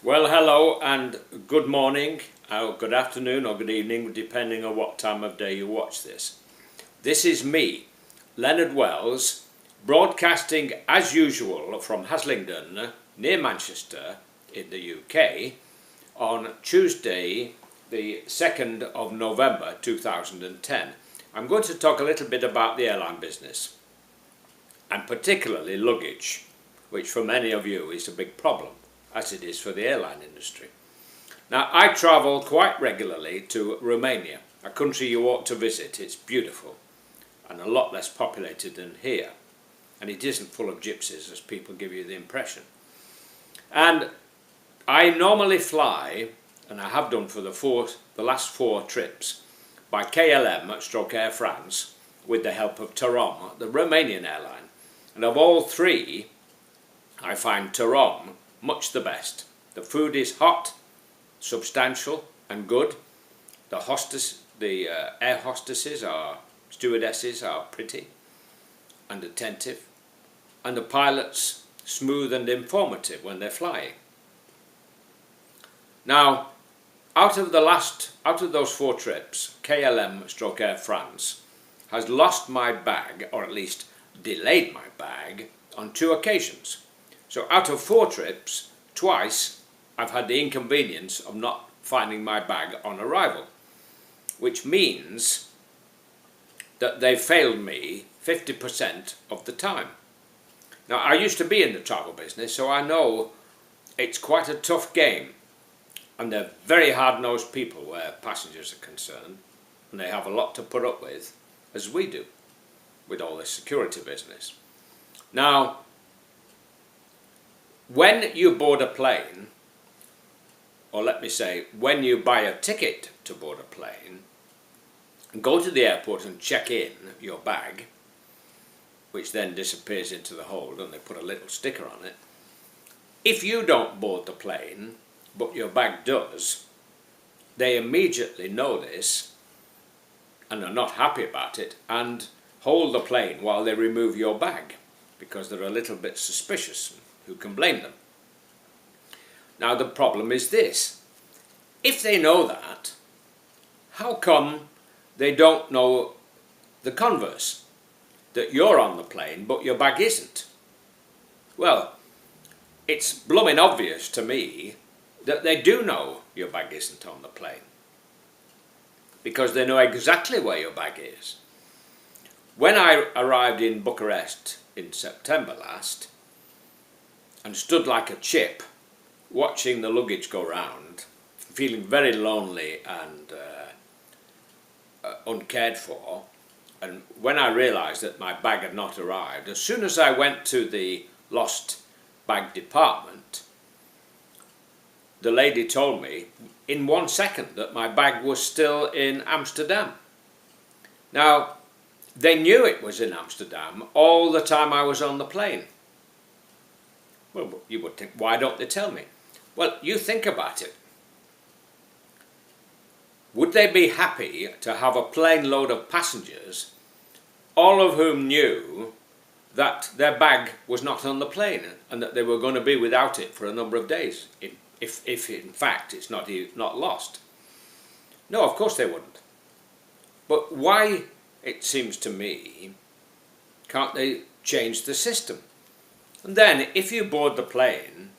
Well, hello and good morning, or good afternoon or good evening, depending on what time of day you watch this. This is me, Leonard Wells, broadcasting as usual from Haslingden, near Manchester, in the UK, on Tuesday, the 2nd of November 2010. I'm going to talk a little bit about the airline business, and particularly luggage, which for many of you is a big problem, as it is for the airline industry. Now, I travel quite regularly to Romania, a country you ought to visit. It's beautiful and a lot less populated than here, and it isn't full of gypsies as people give you the impression. And I normally fly, and I have done for the last 4 trips, by KLM stroke Air France with the help of Tarom, the Romanian airline. And of all 3, I find Tarom much the best. The food is hot, substantial and good. The air hostesses stewardesses are pretty and attentive, and the pilots smooth and informative when they're flying. Now, out of those 4 trips, KLM stroke Air France has lost my bag, or at least delayed my bag, on 2 occasions. So out of 4 trips, twice I've had the inconvenience of not finding my bag on arrival, which means that they failed me 50% of the time. Now, I used to be in the travel business, so I know it's quite a tough game, and they're very hard-nosed people where passengers are concerned, and they have a lot to put up with, as we do, with all this security business. Now, when you board a plane, or let me say, when you buy a ticket to board a plane, and go to the airport and check in your bag, which then disappears into the hold and they put a little sticker on it, if you don't board the plane, but your bag does, they immediately know this and are not happy about it and hold the plane while they remove your bag, because they're a little bit suspicious. Who can blame them? Now, the problem is this: if they know that, how come they don't know the converse, that you're on the plane but your bag isn't? Well, it's blooming obvious to me that they do know your bag isn't on the plane, because they know exactly where your bag is. When I arrived in Bucharest in September last, and stood like a chip watching the luggage go round, feeling very lonely and uncared for, and when I realised that my bag had not arrived, as soon as I went to the lost bag department, the lady told me in 1 second that my bag was still in Amsterdam. Now, they knew it was in Amsterdam all the time I was on the plane. Well, you would think, why don't they tell me? Well, you think about it. Would they be happy to have a plane load of passengers, all of whom knew that their bag was not on the plane and that they were going to be without it for a number of days, if in fact it's not lost? No, of course they wouldn't. But why, it seems to me, can't they change the system? And then, if you board the plane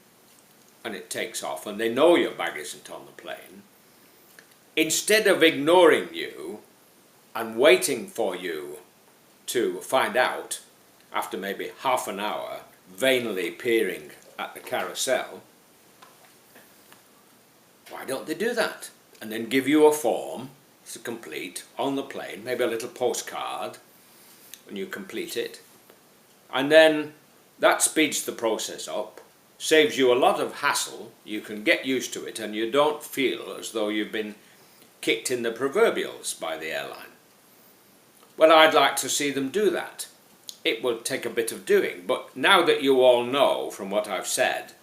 and it takes off and they know your bag isn't on the plane, instead of ignoring you and waiting for you to find out after maybe half an hour, vainly peering at the carousel, why don't they do that? And then give you a form to complete on the plane, maybe a little postcard when you complete it, and then that speeds the process up, saves you a lot of hassle, you can get used to it, and you don't feel as though you've been kicked in the proverbials by the airline. Well, I'd like to see them do that. It will take a bit of doing, but now that you all know from what I've said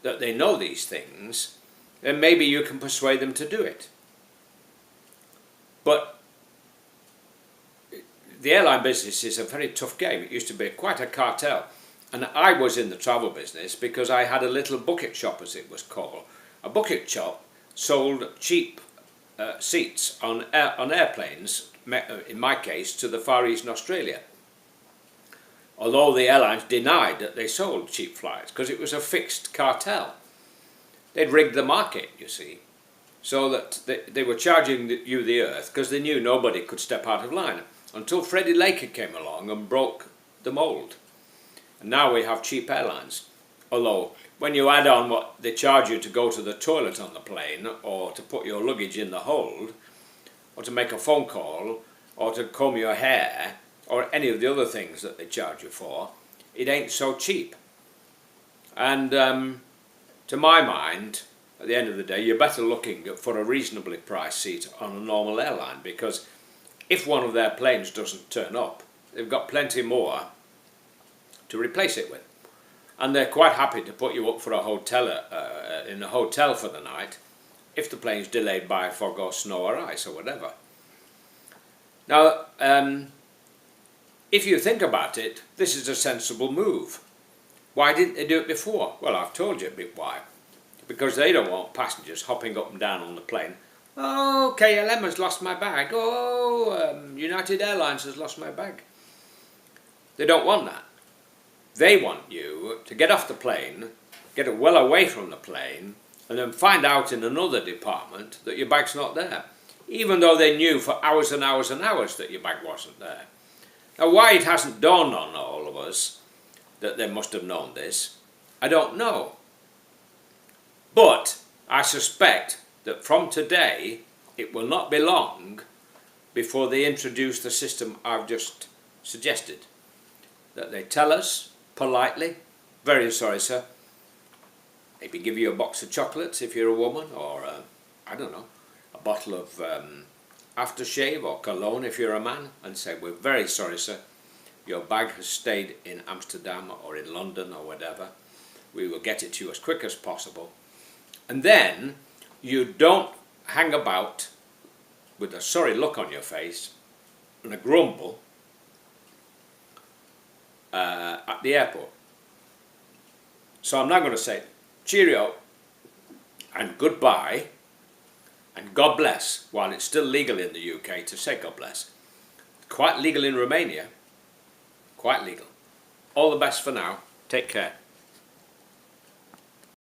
that they know these things, then maybe you can persuade them to do it. But the airline business is a very tough game. It used to be quite a cartel. And I was in the travel business because I had a little bucket shop, as it was called, a bucket shop sold cheap seats on airplanes, in my case to the Far East and Australia. Although the airlines denied that they sold cheap flights, because it was a fixed cartel. They'd rigged the market, you see, so that they were charging you the earth because they knew nobody could step out of line, until Freddie Laker came along and broke the mould. And now we have cheap airlines. Although, when you add on what they charge you to go to the toilet on the plane, or to put your luggage in the hold, or to make a phone call, or to comb your hair, or any of the other things that they charge you for, it ain't so cheap. And to my mind, at the end of the day, you're better looking for a reasonably priced seat on a normal airline, because if one of their planes doesn't turn up, they've got plenty more to replace it with. And they're quite happy to put you up for a hotel in a hotel for the night if the plane's delayed by fog or snow or ice or whatever. Now, if you think about it, this is a sensible move. Why didn't they do it before? Well, I've told you a bit why. Because they don't want passengers hopping up and down on the plane. Oh, KLM has lost my bag. Oh, United Airlines has lost my bag. They don't want that. They want you to get off the plane, get it well away from the plane, and then find out in another department that your bag's not there, even though they knew for hours and hours and hours that your bag wasn't there. Now, why it hasn't dawned on all of us that they must have known this, I don't know. But I suspect that from today, it will not be long before they introduce the system I've just suggested. That they tell us politely, very sorry sir, maybe give you a box of chocolates if you're a woman, or I don't know, a bottle of aftershave or cologne if you're a man, and say, we're very sorry sir, your bag has stayed in Amsterdam or in London or whatever, we will get it to you as quick as possible. And then you don't hang about with a sorry look on your face and a grumble at the airport. So I'm now going to say cheerio and goodbye and God bless, while it's still legal in the UK to say God bless. Quite legal in Romania. Quite legal. All the best for now. Take care.